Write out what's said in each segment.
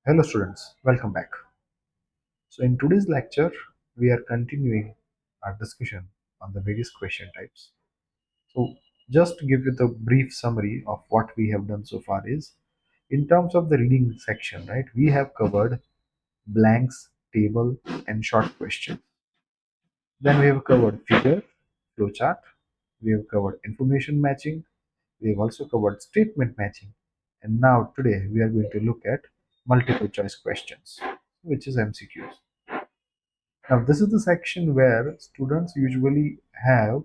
Hello students, welcome back. So in today's lecture, we are continuing our discussion on the various question types. So just to give you the brief summary of what we have done so far is, in terms of the reading section, right, we have covered blanks, table and short question. Then we have covered figure, flowchart, we have covered information matching, we have also covered statement matching. And now today we are going to look at multiple choice questions, which is MCQs. Now, this is the section where students usually have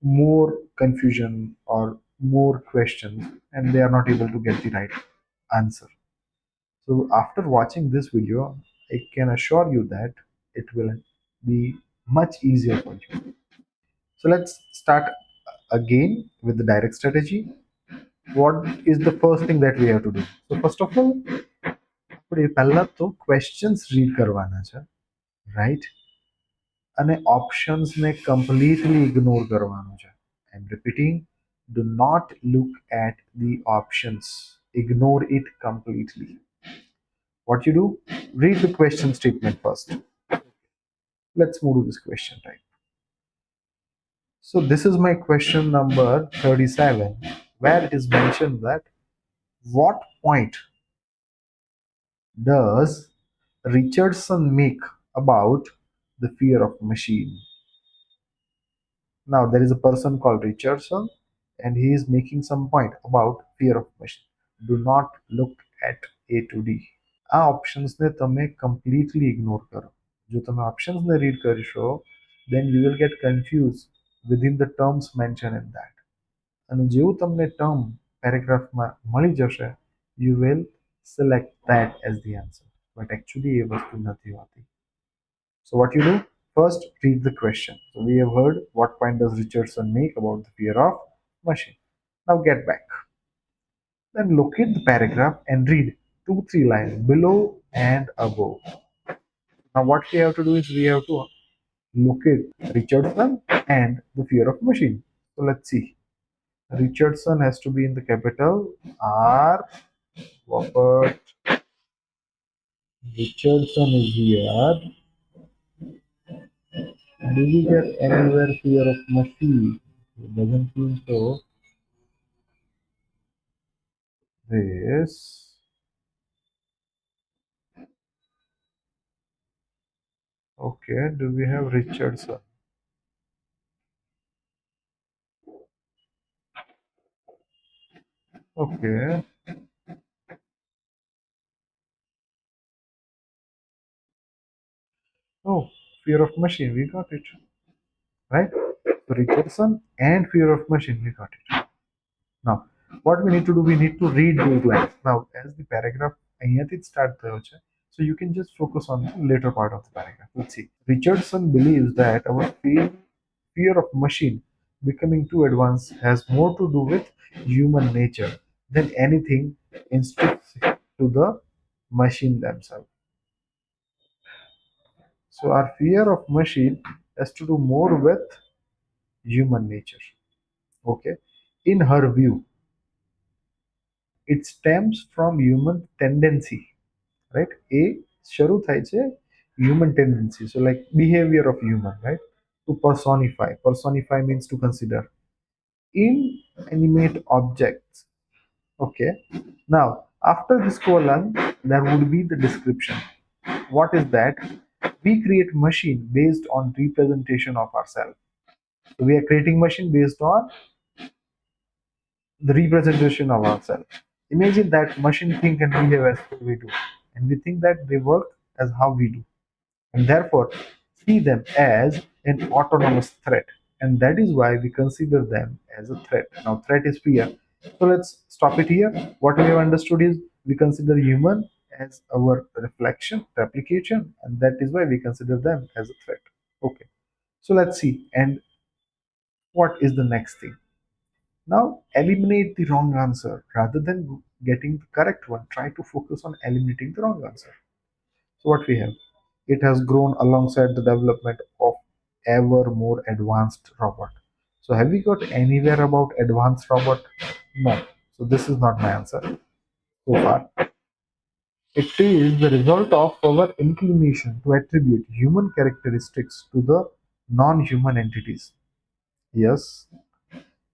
more confusion or more questions and they are not able to get the right answer. So, after watching this video, I can assure you that it will be much easier for you. So, let's start again with the direct strategy. What is the first thing that we have to do? So, first of all, આપણે પહેલા તો questions read કરવાના છે, right? અને ઓપ્શન્સને completely ignore કરવાનું છે. આઈ એમ repeating, do not look at the options, ignore it completely. What you do, read the question statement first. Let's move to this question type. So this is my question number 37, where it is mentioned that what point does Richardson make about the fear of machine? Now there is a person called Richardson and he is making some point about fear of machine. Do not look at A to D. આ ઓપ્શન્સને તમે completely ignore કરો. જો તમે ઓપ્શન્સને read કરશો then you will get confused within the terms mentioned in that. અને જેવું તમને term પેરેગ્રાફમાં મળી જશે you will select that as the answer. But actually એ વસ્તુ નથી હોતી. So what you do? First, read the question. So we have heard what point does Richardson make about the fear of machine. Now get back. Then locate the paragraph and read 2-3 lines below and above. Now what we have to do is we have to locate Richardson and the fear of machine. So let's see. Richardson has to be in the capital R. Robert Richardson is here. Do we get anywhere fear of machine? It doesn't seem so. This. Okay, do we have Richardson? Okay. Oh, fear of machine, we got it. Right? So Richardson and fear of machine, we got it. Now, what we need to do, we need to read those lines. Now, as the paragraph અહીંયાથી જ start થયો છે, so you can just focus on the later part of the paragraph. Let's see. Richardson believes that our fear of machine becoming too advanced has more to do with human nature than anything intrinsic to the machine themselves. So our fear of machine has to do more with human nature. Okay. In her view, it stems from human tendency, right? A શરૂ થાય છે human tendency. So like behavior of human, right? To personify. Personify means to consider inanimate objects. Okay. Now, after this colon, there would be the description. What is that? We create machine based on representation of ourselves. So we are creating machine based on the representation of ourselves. Imagine that machine think and behave as we do, and we think that they work as how we do, and therefore see them as an autonomous threat, and that is why we consider them as a threat. Now, threat is fear. So let's stop it here. What we have understood is we consider human as our reflection, replication, and that is why we consider them as a threat. Okay. So let's see. And what is the next thing? Now, eliminate the wrong answer rather than getting the correct one. Try to focus on eliminating the wrong answer. So, what we have? It has grown alongside the development of ever more advanced robot. So, have we got anywhere about advanced robot? No. So, this is not my answer so far. It is the result of our inclination to attribute human characteristics to the non-human entities. Yes,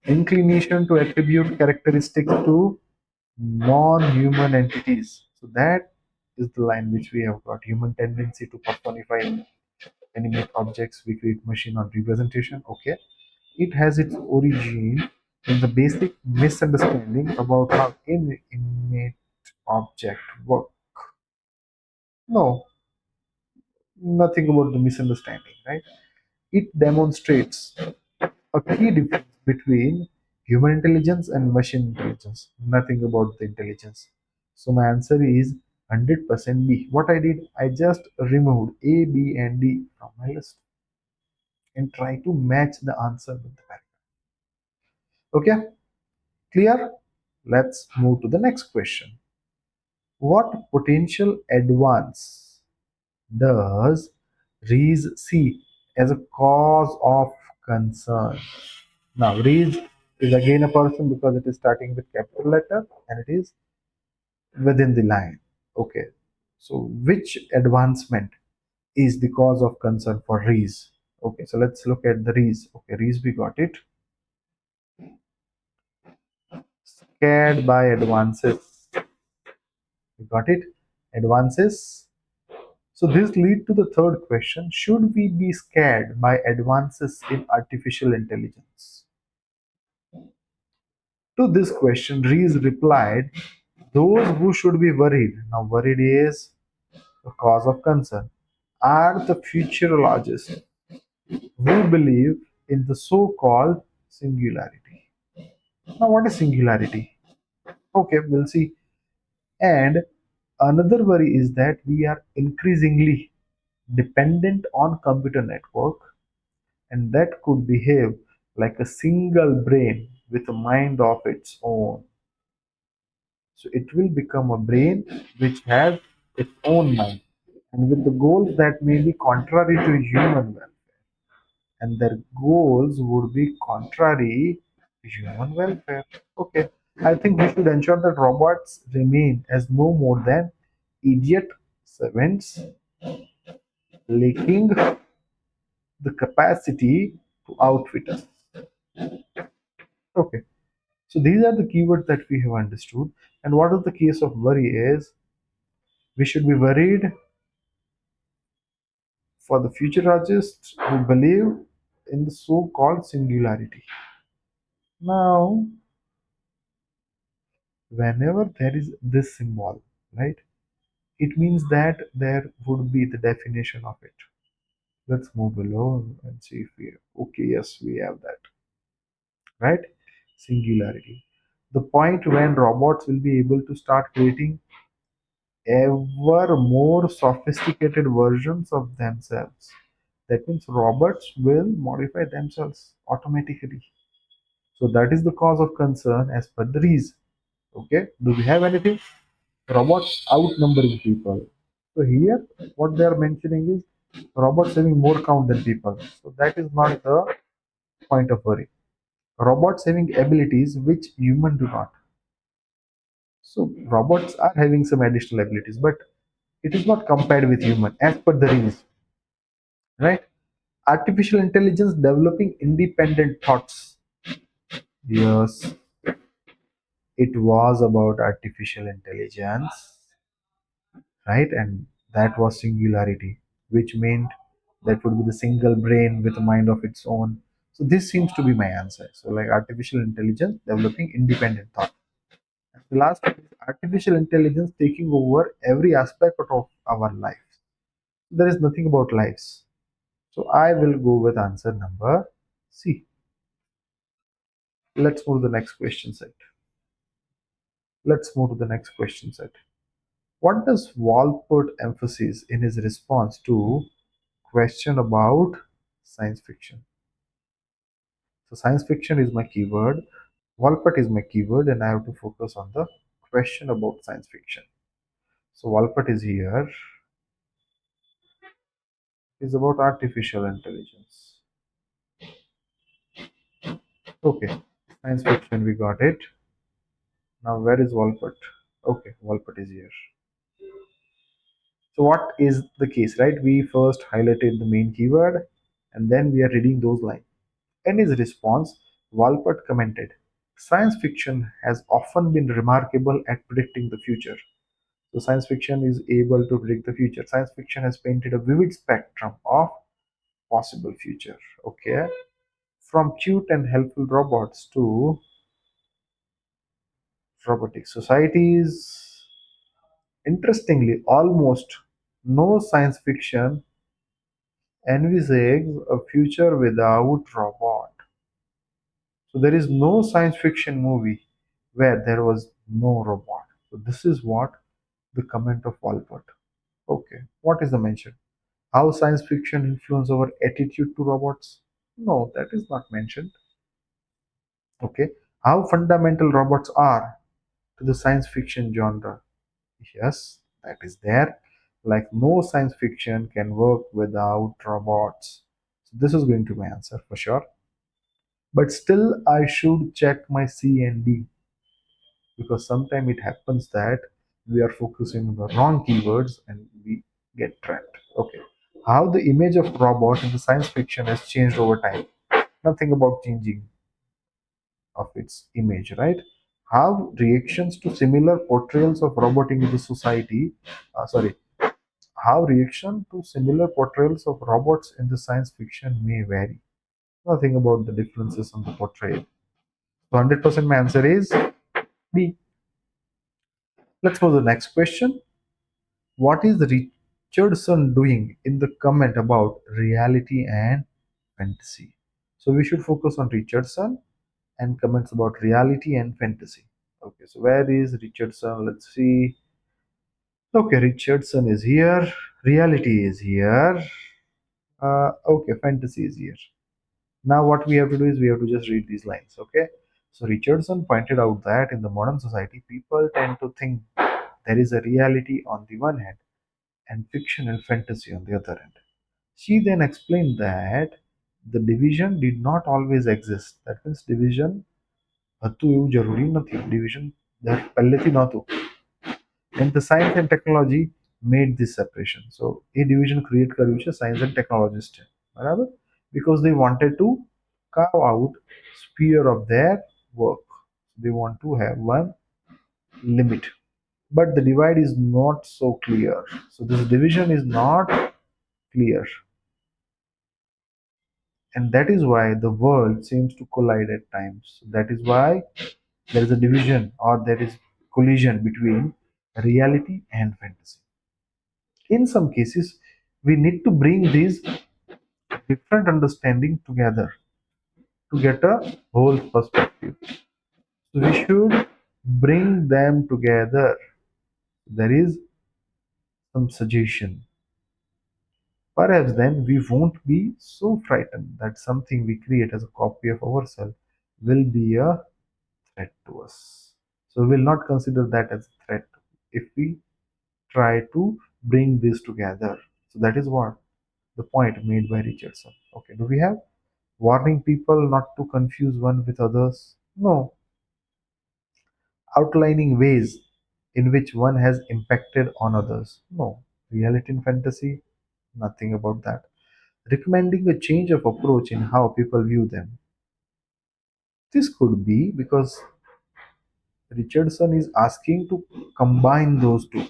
inclination to attribute characteristics to non-human entities. So that is the line which we have got. Human tendency to personify, animate objects, we create machine or representation. Okay, it has its origin in the basic misunderstanding about how inanimate object work. No, nothing about the misunderstanding, right? It demonstrates a key difference between human intelligence and machine intelligence. Nothing about the intelligence. So my answer is 100% B. What I did, I just removed A, B, and D from my list and try to match the answer with the paragraph. Okay, clear? Let's move to the next question. What potential advance does Rees see as a cause of concern? Now, Rees is again a person because it is starting with capital letter and it is within the line. Okay. So, which advancement is the cause of concern for Rees? Okay, so let's look at the Rees. Okay, Rees, we got it. Scared by advances. We got it. Advances. So this lead to the third question. Should we be scared by advances in artificial intelligence? To this question, Rees replied, those who should be worried, now worried is the cause of concern, are the futurologists who believe in the so-called singularity. Now what is singularity? Okay, we'll see. And another worry is that we are increasingly dependent on computer network and that could behave like a single brain with a mind of its own. So it will become a brain which has its own mind and with the goals that may be contrary to human welfare. And their goals would be contrary to human welfare. Okay. I think we should ensure that robots remain as no more than idiot servants lacking the capacity to outwit us. Okay. So these are the keywords that we have understood. And what is the case of worry is we should be worried for the futurists who believe in the so-called singularity. Now, whenever there is this symbol, right, it means that there would be the definition of it. Let's move below and see if we okay, yes, we have that, right? Singularity. The point when robots will be able to start creating ever more sophisticated versions of themselves. That means robots will modify themselves automatically. So that is the cause of concern as per the reason. Okay, do we have anything? Robots outnumbering people. So here, what they are mentioning is robots having more count than people. So that is not the point of worry. Robots having abilities which human do not. So robots are having some additional abilities, but it is not compared with human as per the reason, right? Artificial intelligence developing independent thoughts. Yes, it was about artificial intelligence, right? And that was singularity, which meant that would be the single brain with a mind of its own. So this seems to be my answer. So like artificial intelligence developing independent thought. And the last one is artificial intelligence taking over every aspect of our life. There is nothing about lives. So I will go with answer number C. Let's move to the next question set. Let's move to the next question set. What does Walpole emphasize in his response to question about science fiction? So science fiction is my keyword. Walpole is my keyword, and I have to focus on the question about science fiction. So Walpole is here. Is about artificial intelligence. Okay, science fiction, we got it. Now where is Walpole? Okay, Walpole is here. So what is the case, right? We first highlighted the main keyword and then we are reading those lines. In his response, Walpert commented, science fiction has often been remarkable at predicting the future. So science fiction is able to predict the future. Science fiction has painted a vivid spectrum of possible future. Okay. From cute and helpful robots to robotic societies. Interestingly, almost no science fiction envisages a future without robot. So there is no science fiction movie where there was no robot. So this is what the comment of Walpert. Okay, what is the mention? How science fiction influence our attitude to robots? No, that is not mentioned. Okay, how fundamental robots are to the science fiction genre? Yes, that is there. Like no science fiction can work without robots. So this is going to be my answer for sure. But still, I should check my C and D because sometimes it happens that we are focusing on the wrong keywords and we get trapped. Okay. How the image of robot in the science fiction has changed over time. Nothing about changing of its image, right? How reactions to similar portrayals of robot in the society, sorry, how reaction to similar portrayals of robots in the science fiction may vary. Nothing about the differences on the portrayal. So 100% my answer is B. Let's go to the next question. What is Richardson doing in the comment about reality and fantasy? So we should focus on Richardson and comments about reality and fantasy. Okay, so where is Richardson? Let's see. Okay, Richardson is here. Reality is here. Okay, fantasy is here. Now, what we have to do is we have to just read these lines. Okay. So Richardson pointed out that in the modern society, people tend to think there is a reality on the one hand and fiction and fantasy on the other hand. She then explained that the division did not always exist. That means division હતું એવું જરૂરી નથી. Division that પહેલેથી નહોતું. And the science and technology made this separation. So a division create કર્યું છે science and technologist બરાબર, because they wanted to carve out sphere of their work. They want to have one limit, but the divide is not so clear. So this division is not clear, and that is why the world seems to collide at times. That is why there is a division or there is collision between reality and fantasy. In some cases, we need to bring these different understanding together to get a whole perspective. So we should bring them together. There is some suggestion. Perhaps then we won't be so frightened that something we create as a copy of ourselves will be a threat to us. So we will not consider that as a threat if we try to bring this together. So that is what the point made by Richardson. Okay, do we have warning people not to confuse one with others? No. Outlining ways in which one has impacted on others? No. Reality and fantasy? Nothing about that. Recommending a change of approach in how people view them? This could be because Richardson is asking to combine those two.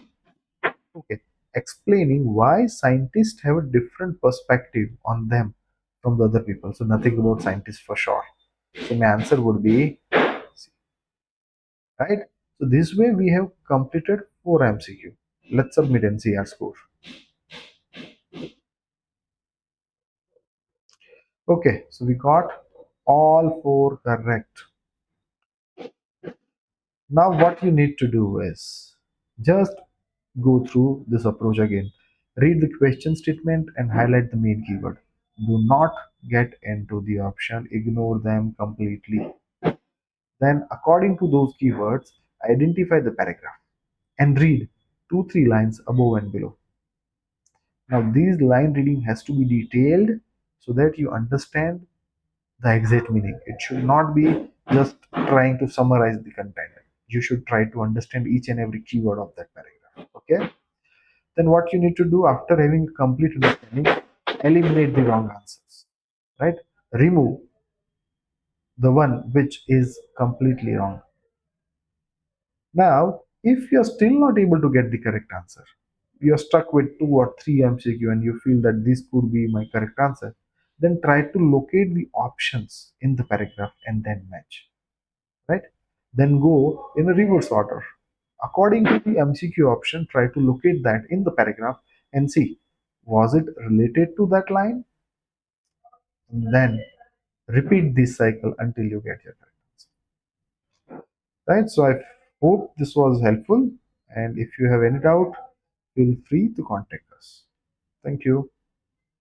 Okay. Explaining why scientists have a different perspective on them from the other people. So nothing about scientists for sure. So my answer would be C, right. So this way we have completed 4 MCQ. Let's submit and see our score. Okay, so we got all 4 correct. Now what you need to do is just go through this approach again. Read the question statement and highlight the main keyword. Do not get into the option, ignore them completely. Then, according to those keywords, identify the paragraph and read 2 3 lines above and below. Now, this line reading has to be detailed so that you understand the exact meaning. It should not be just trying to summarize the content. You should try to understand each and every keyword of that paragraph. Okay. Then what you need to do after having complete understanding, eliminate the wrong answers, right? Remove the one which is completely wrong. Now, if you're still not able to get the correct answer, you're stuck with two or three MCQ and you feel that this could be my correct answer, then try to locate the options in the paragraph and then match, right? Then go in a reverse order. According to the MCQ option, try to locate that in the paragraph and see, was it related to that line? Then repeat this cycle until you get your correct answer. Right? So I hope this was helpful. And if you have any doubt, feel free to contact us. Thank you.